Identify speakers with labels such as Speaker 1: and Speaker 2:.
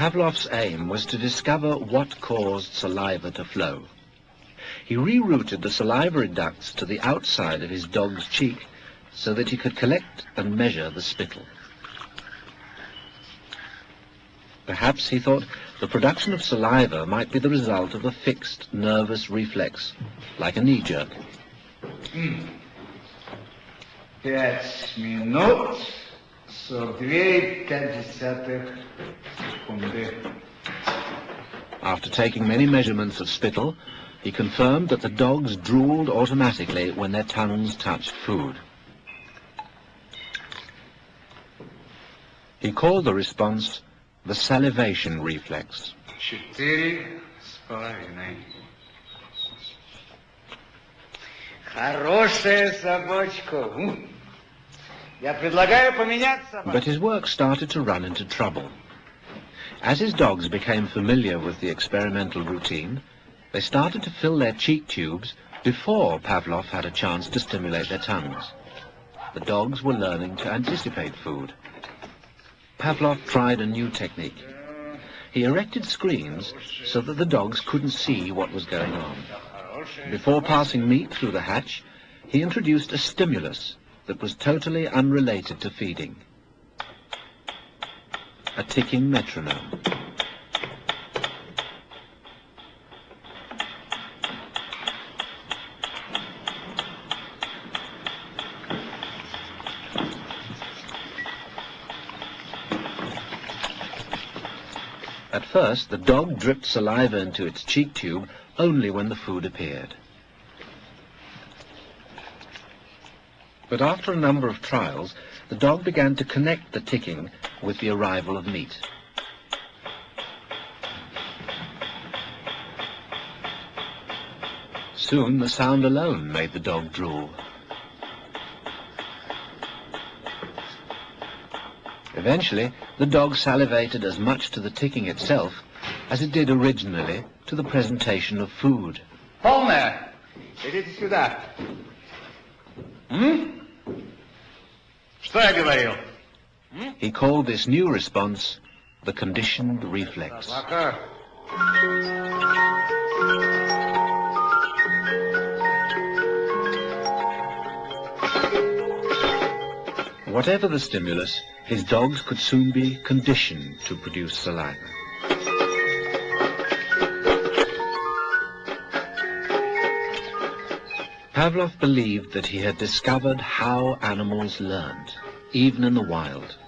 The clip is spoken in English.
Speaker 1: Pavlov's aim was to discover what caused saliva to flow. He rerouted the salivary ducts to the outside of his dog's cheek so that he could collect and measure the spittle. Perhaps he thought the production of saliva might be the result of a fixed nervous reflex, like a knee jerk.
Speaker 2: 5 минут 42,5 секунды.
Speaker 1: After taking many measurements of spittle, he confirmed that the dogs drooled automatically when their tongues touched food. He called the response the salivation reflex.
Speaker 2: 4,5. Хорошая собачка. Я предлагаю поменять собаку.
Speaker 1: But his work started to run into trouble. As his dogs became familiar with the experimental routine, they started to fill their cheek tubes before Pavlov had a chance to stimulate their tongues. The dogs were learning to anticipate food. Pavlov tried a new technique. He erected screens so that the dogs couldn't see what was going on. Before passing meat through the hatch, he introduced a stimulus that was totally unrelated to feeding. A ticking metronome. At first, the dog dripped saliva into its cheek tube only when the food appeared. But after a number of trials, the dog began to connect the ticking with the arrival of meat. Soon the sound alone made the dog drool. Eventually, the dog salivated as much to the ticking itself as it did originally to the presentation of food.
Speaker 2: Полная. Идите сюда. Что я говорил?
Speaker 1: He called this new response the conditioned reflex. Whatever the stimulus, his dogs could soon be conditioned to produce saliva. Pavlov believed that he had discovered how animals learned, even in the wild.